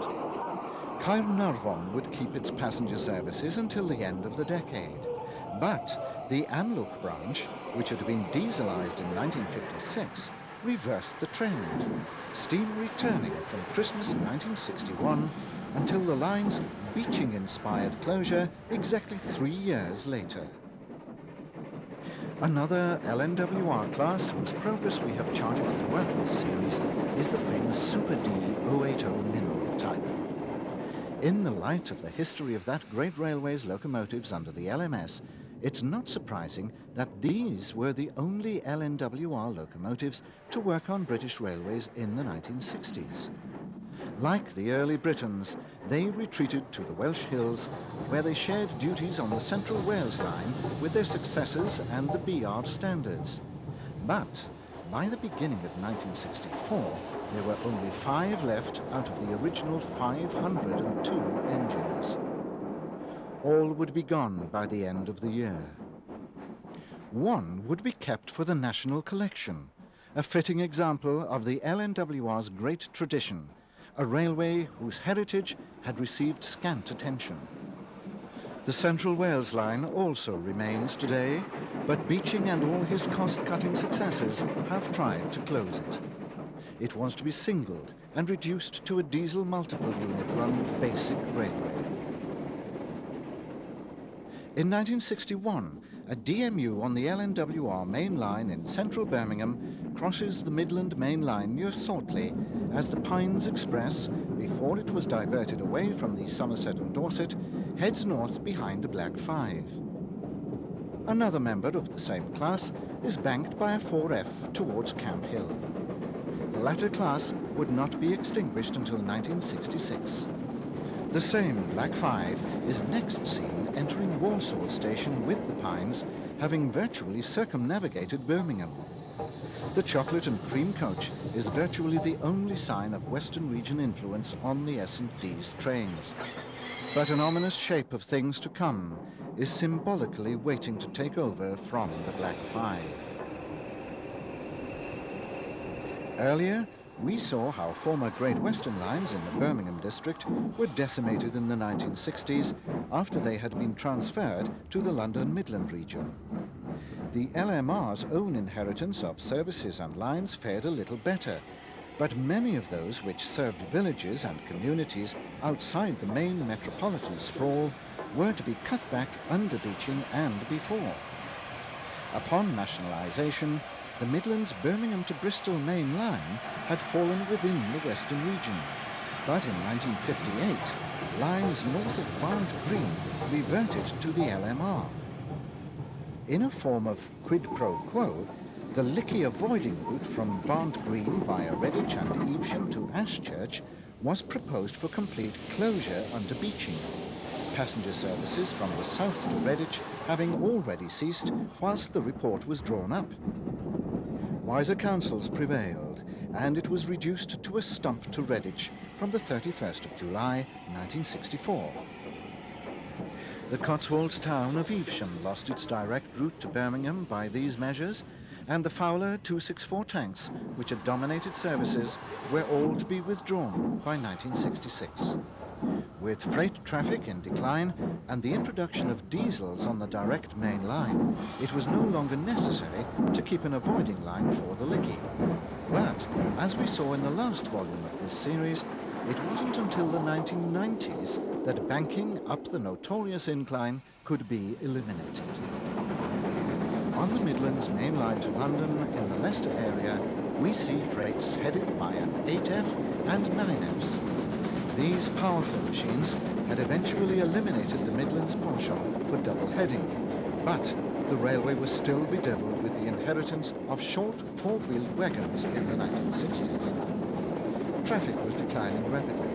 Caernarfon would keep its passenger services until the end of the decade, but the Amlwch branch, which had been dieselized in 1956, reversed the trend, steam returning from Christmas 1961 until the line's Beeching-inspired closure exactly 3 years later. Another LNWR class whose progress we have charted throughout this series is the famous Super D 080 mineral type. In the light of the history of that great railway's locomotives under the LMS, it's not surprising that these were the only LNWR locomotives to work on British railways in the 1960s. Like the early Britons, they retreated to the Welsh hills, where they shared duties on the Central Wales line with their successors and the BR standards. But by the beginning of 1964, there were only 5 left out of the original 502 engines. All would be gone by the end of the year. One would be kept for the National Collection, a fitting example of the LNWR's great tradition, a railway whose heritage had received scant attention. The Central Wales line also remains today, but Beeching and all his cost-cutting successors have tried to close it. It was to be singled and reduced to a diesel multiple unit run basic railway. In 1961, a DMU on the LNWR main line in central Birmingham crosses the Midland main line near Saltley as the Pines Express, before it was diverted away from the Somerset and Dorset, heads north behind the Black 5. Another member of the same class is banked by a 4F towards Camp Hill. The latter class would not be extinguished until 1966. The same Black 5 is next seen entering Walsall station with the Pines, having virtually circumnavigated Birmingham. The chocolate and cream coach is virtually the only sign of Western region influence on the S&D's trains. But an ominous shape of things to come is symbolically waiting to take over from the Black 5. Earlier, we saw how former Great Western lines in the Birmingham district were decimated in the 1960s after they had been transferred to the London Midland region. The LMR's own inheritance of services and lines fared a little better, but many of those which served villages and communities outside the main metropolitan sprawl were to be cut back under Beeching and before. Upon nationalisation, the Midland's Birmingham to Bristol main line had fallen within the Western region, but in 1958, lines north of Barnt Green reverted to the LMR. In a form of quid pro quo, the Lickey-avoiding route from Barnt Green via Redditch and Evesham to Ashchurch was proposed for complete closure under Beeching, passenger services from the south to Redditch having already ceased whilst the report was drawn up. Wiser counsels prevailed, and it was reduced to a stump to Redditch from the 31st of July 1964. The Cotswolds town of Evesham lost its direct route to Birmingham by these measures, and the Fowler 264 tanks, which had dominated services, were all to be withdrawn by 1966. With freight traffic in decline and the introduction of diesels on the direct main line, it was no longer necessary to keep an avoiding line for the Lickey. But, as we saw in the last volume of this series, it wasn't until the 1990s that banking up the notorious incline could be eliminated. On the Midlands main line to London in the Leicester area, we see freights headed by an 8F and 9Fs. These powerful machines had eventually eliminated the Midlands penchant for double heading, but the railway was still bedeviled with the inheritance of short four-wheeled wagons in the 1960s. Traffic was declining rapidly,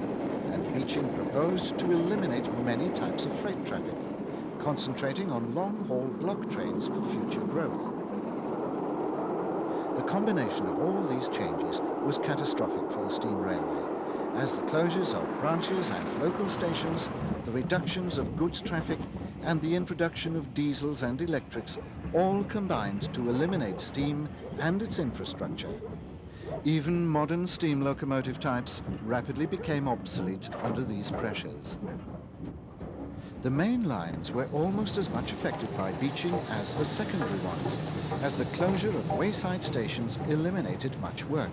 and Beeching proposed to eliminate many types of freight traffic, concentrating on long-haul block trains for future growth. The combination of all these changes was catastrophic for the steam railway, as the closures of branches and local stations, the reductions of goods traffic, and the introduction of diesels and electrics all combined to eliminate steam and its infrastructure. Even modern steam locomotive types rapidly became obsolete under these pressures. The main lines were almost as much affected by Beeching as the secondary ones, as the closure of wayside stations eliminated much work.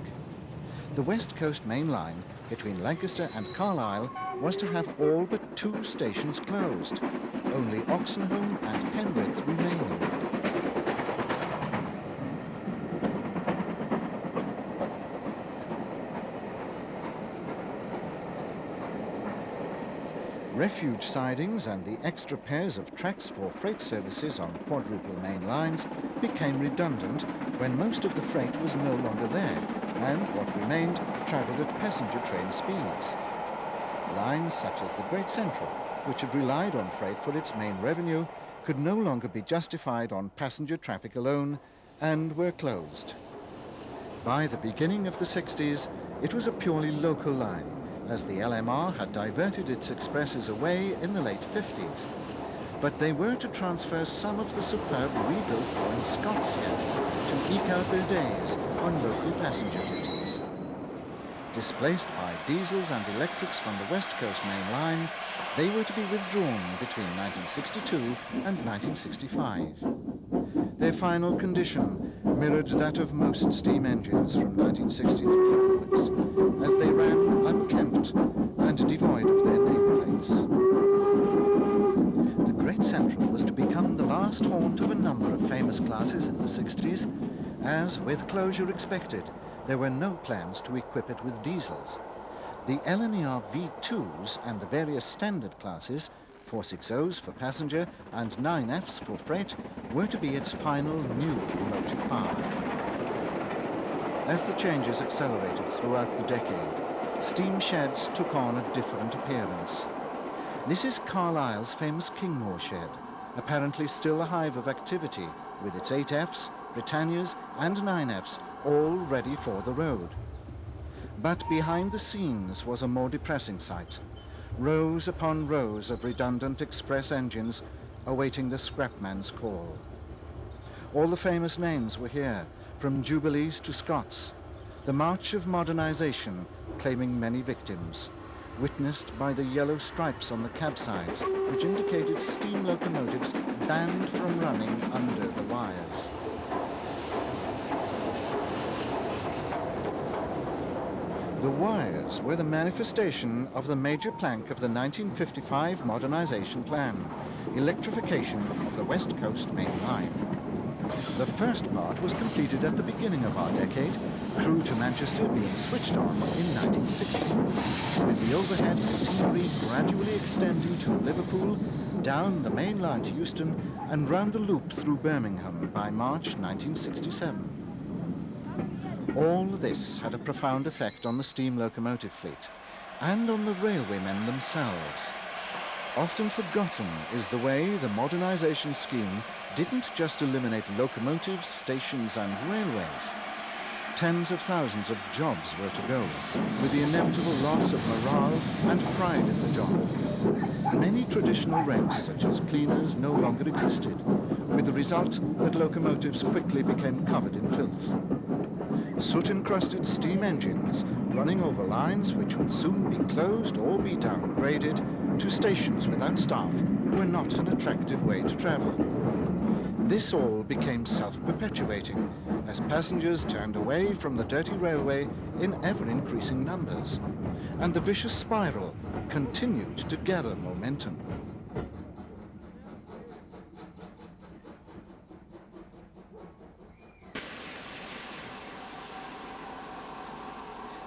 The West Coast main line between Lancaster and Carlisle was to have all but 2 stations closed, only Oxenholme and Penrith remaining. Refuge sidings and the extra pairs of tracks for freight services on quadruple main lines became redundant when most of the freight was no longer there, and what remained travelled at passenger train speeds. Lines such as the Great Central, which had relied on freight for its main revenue, could no longer be justified on passenger traffic alone and were closed. By the beginning of the 60s, it was a purely local line, as the LMR had diverted its expresses away in the late 50s. But they were to transfer some of the superb rebuilt Royal Scots here to eke out their days on local passenger duties. Displaced by diesels and electrics from the West Coast main line, they were to be withdrawn between 1962 and 1965. Their final condition mirrored that of most steam engines from 1963 onwards, as they ran unkempt and devoid of their nameplates. The Great Central was to become the last haunt of a number of famous classes in the 60s, as, with closure expected, there were no plans to equip it with diesels. The LNER V2s and the various standard classes, 460s for passenger and 9Fs for freight, were to be its final new locomotive power. As the changes accelerated throughout the decade, steam sheds took on a different appearance. This is Carlisle's famous Kingmore shed, apparently still a hive of activity, with its 8Fs, Britannias and 9Fs all ready for the road. But behind the scenes was a more depressing sight. Rows upon rows of redundant express engines awaiting the scrapman's call. All the famous names were here, from Jubilees to Scots. The march of modernization claiming many victims, witnessed by the yellow stripes on the cabsides, which indicated steam locomotives banned from running under the wires. The wires were the manifestation of the major plank of the 1955 modernization plan, electrification of the West Coast main line. The first part was completed at the beginning of our decade, Crewe to Manchester being switched on in 1960, with the overhead catenary gradually extending to Liverpool, down the main line to Euston, and round the loop through Birmingham by March 1967. All this had a profound effect on the steam locomotive fleet and on the railwaymen themselves. Often forgotten is the way the modernization scheme didn't just eliminate locomotives, stations and railways. Tens of thousands of jobs were to go, with the inevitable loss of morale and pride in the job. Many traditional ranks, such as cleaners, no longer existed, with the result that locomotives quickly became covered in filth. Soot-encrusted steam engines running over lines which would soon be closed or be downgraded to stations without staff, were not an attractive way to travel. This all became self-perpetuating as passengers turned away from the dirty railway in ever-increasing numbers, and the vicious spiral continued to gather momentum.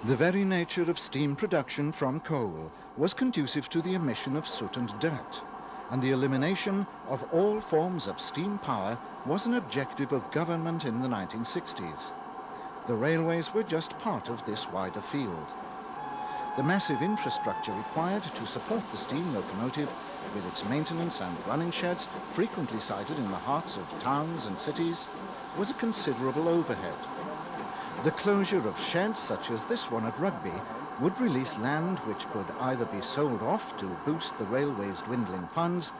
The very nature of steam production from coal was conducive to the emission of soot and dirt, and the elimination of all forms of steam power was an objective of government in the 1960s. The railways were just part of this wider field. The massive infrastructure required to support the steam locomotive, with its maintenance and running sheds frequently sited in the hearts of towns and cities, was a considerable overhead. The closure of sheds such as this one at Rugby would release land which could either be sold off to boost the railway's dwindling funds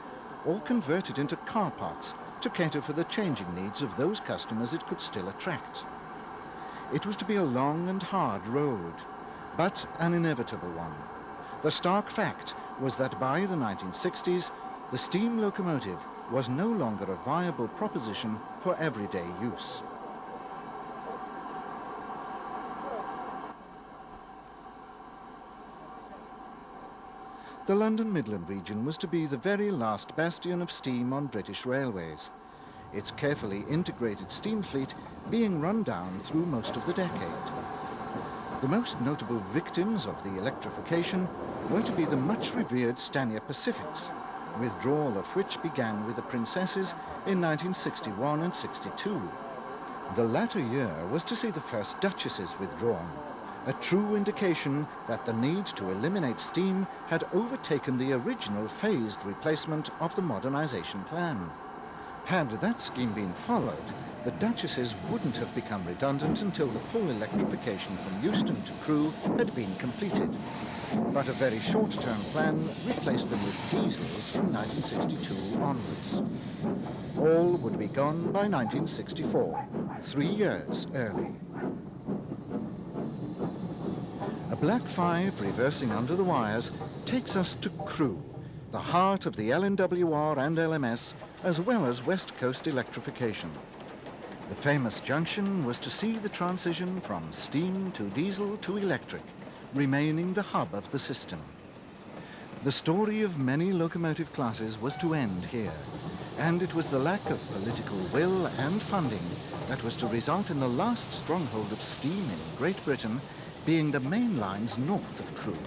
or converted into car parks to cater for the changing needs of those customers it could still attract. It was to be a long and hard road, but an inevitable one. The stark fact was that by the 1960s, the steam locomotive was no longer a viable proposition for everyday use. The London Midland region was to be the very last bastion of steam on British railways, its carefully integrated steam fleet being run down through most of the decade. The most notable victims of the electrification were to be the much revered Pacifics, withdrawal of which began with the Princesses in 1961 and 62. The latter year was to see the first Duchesses withdrawn, a true indication that the need to eliminate steam had overtaken the original phased replacement of the modernization plan. Had that scheme been followed, the Duchesses wouldn't have become redundant until the full electrification from Euston to Crewe had been completed. But a very short-term plan replaced them with diesels from 1962 onwards. All would be gone by 1964, 3 years early. A Black 5 reversing under the wires takes us to Crewe, the heart of the LNWR and LMS, as well as West Coast electrification. The famous junction was to see the transition from steam to diesel to electric, remaining the hub of the system. The story of many locomotive classes was to end here, and it was the lack of political will and funding that was to result in the last stronghold of steam in Great Britain being the main lines north of Crewe.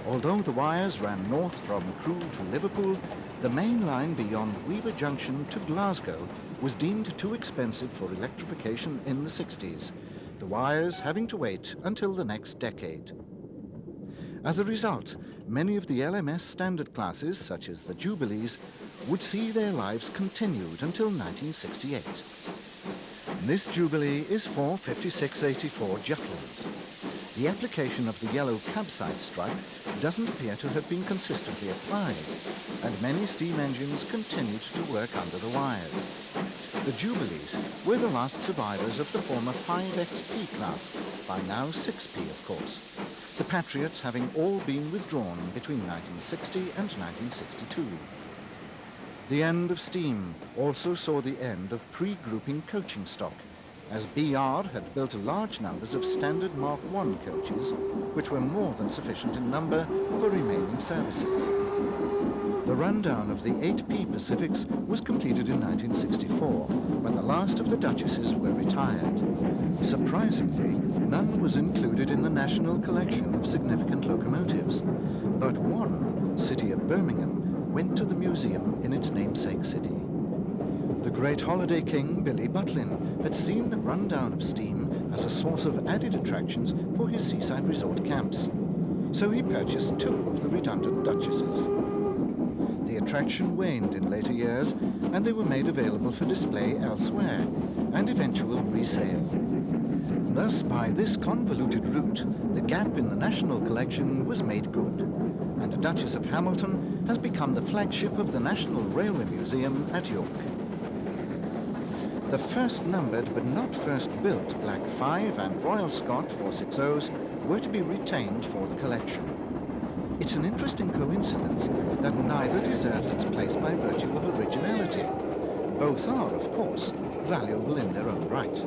Although the wires ran north from Crewe to Liverpool, the main line beyond Weaver Junction to Glasgow was deemed too expensive for electrification in the 60s, the wires having to wait until the next decade. As a result, many of the LMS standard classes, such as the Jubilees, would see their lives continued until 1968. This Jubilee is 45684 Jutland. The application of the yellow cabside stripe doesn't appear to have been consistently applied, and many steam engines continued to work under the wires. The Jubilees were the last survivors of the former 5XP class, by now 6P of course, the Patriots having all been withdrawn between 1960 and 1962. The end of steam also saw the end of pre-grouping coaching stock, as BR had built large numbers of standard Mark I coaches, which were more than sufficient in number for remaining services. The rundown of the 8P Pacifics was completed in 1964, when the last of the Duchesses were retired. Surprisingly, none was included in the National Collection of Significant Locomotives, but one, City of Birmingham, went to the museum in its namesake city. The great holiday king, Billy Butlin, had seen the rundown of steam as a source of added attractions for his seaside resort camps, so he purchased 2 of the redundant Duchesses. The attraction waned in later years, and they were made available for display elsewhere, and eventual resale. Thus, by this convoluted route, the gap in the national collection was made good, and the Duchess of Hamilton has become the flagship of the National Railway Museum at York. The first numbered but not first built Black 5 and Royal Scot 460s were to be retained for the collection. It's an interesting coincidence that neither deserves its place by virtue of originality. Both are, of course, valuable in their own right.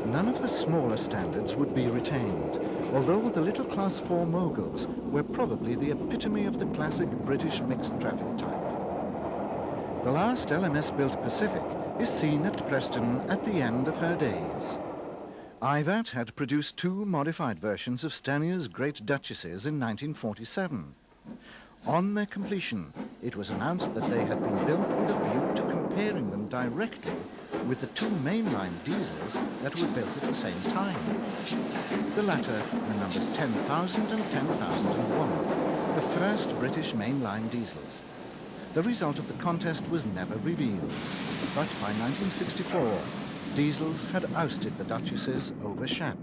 None of the smaller standards would be retained, although the little Class 4 moguls were probably the epitome of the classic British mixed traffic type. The last LMS-built Pacific is seen at Preston at the end of her days. IVAT had produced two modified versions of Stannier's Great Duchesses in 1947. On their completion, it was announced that they had been built with a view to comparing them directly with the two mainline diesels that were built at the same time. The latter were numbers 10,000 and 10,001, the first British mainline diesels. The result of the contest was never revealed, but by 1964, diesels had ousted the Duchesses over Shap.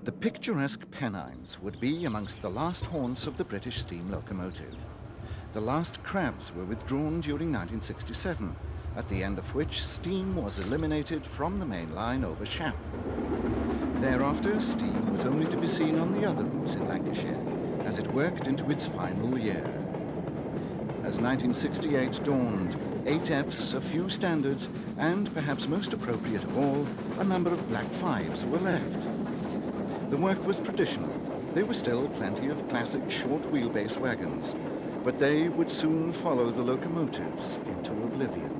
The picturesque Pennines would be amongst the last haunts of the British steam locomotive. The last crabs were withdrawn during 1967, at the end of which steam was eliminated from the main line over Shap. Thereafter, steam was only to be seen on the other routes in Lancashire, as it worked into its final year. As 1968 dawned, 8 Fs, a few standards, and perhaps most appropriate of all, a number of Black 5s were left. The work was traditional. There were still plenty of classic short wheelbase wagons, but they would soon follow the locomotives into oblivion.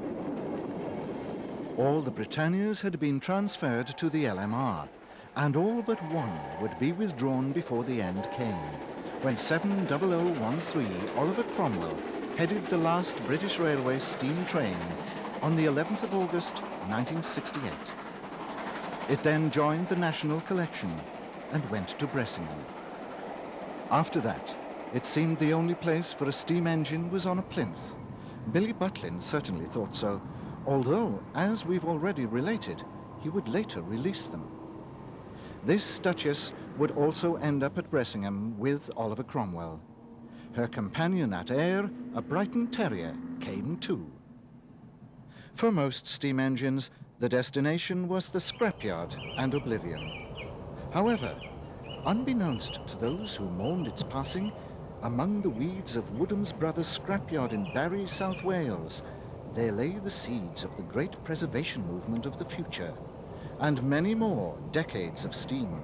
All the Britannias had been transferred to the LMR, and all but one would be withdrawn before the end came, when 70013 Oliver Cromwell headed the last British Railways steam train on the 11th of August, 1968. It then joined the National Collection and went to Bressingham. After that, it seemed the only place for a steam engine was on a plinth. Billy Butlin certainly thought so, although, as we've already related, he would later release them. This Duchess would also end up at Bressingham with Oliver Cromwell. Her companion at Ayr, a Brighton Terrier, came too. For most steam engines, the destination was the scrapyard and oblivion. However, unbeknownst to those who mourned its passing, among the weeds of Woodham's Brothers scrapyard in Barry, South Wales, there lay the seeds of the great preservation movement of the future, and many more decades of steam.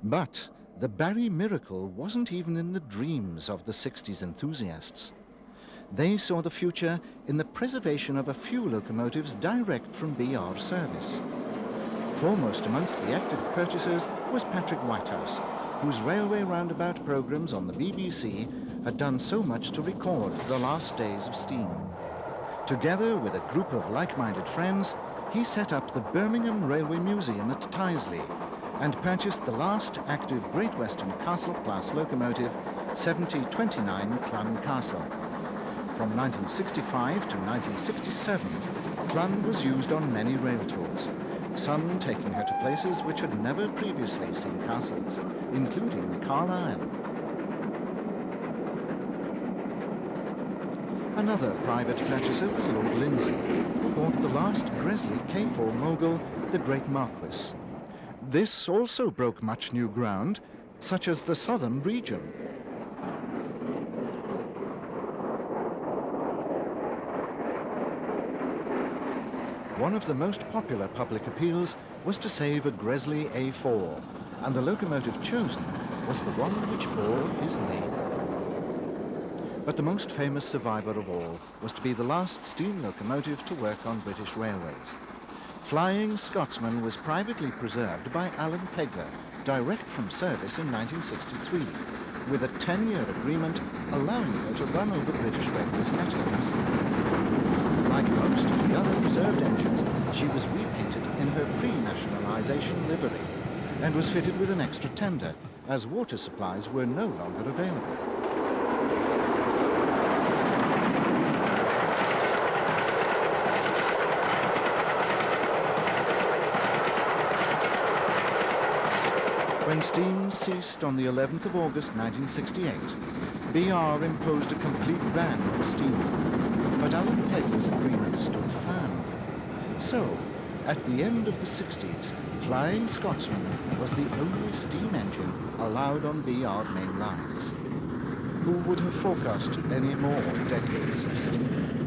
But the Barry miracle wasn't even in the dreams of the 60s enthusiasts. They saw the future in the preservation of a few locomotives direct from BR service. Foremost amongst the active purchasers was Patrick Whitehouse, whose railway roundabout programs on the BBC had done so much to record the last days of steam. Together with a group of like-minded friends, he set up the Birmingham Railway Museum at Tyseley and purchased the last active Great Western Castle-class locomotive, 7029 Clun Castle. From 1965 to 1967, Clun was used on many rail tours, some taking her to places which had never previously seen castles, including Carlisle. Another private purchaser was Lord Lindsay, who bought the last Gresley K4 mogul, the Great Marquis. This also broke much new ground, such as the southern region. One of the most popular public appeals was to save a Gresley A4, and the locomotive chosen was the one which bore his name. But the most famous survivor of all was to be the last steam locomotive to work on British railways. Flying Scotsman was privately preserved by Alan Pegler, direct from service in 1963, with a 10-year agreement allowing her to run over British Railways networks. Like most of the other reserved engines, she was repainted in her pre-nationalisation livery and was fitted with an extra tender, as water supplies were no longer available. When steam ceased on the 11th of August 1968, BR imposed a complete ban on steam, but Alan Pegler's agreement stood firm. So, at the end of the 60s, Flying Scotsman was the only steam engine allowed on BR main lines. Who would have forecast any more decades of steam?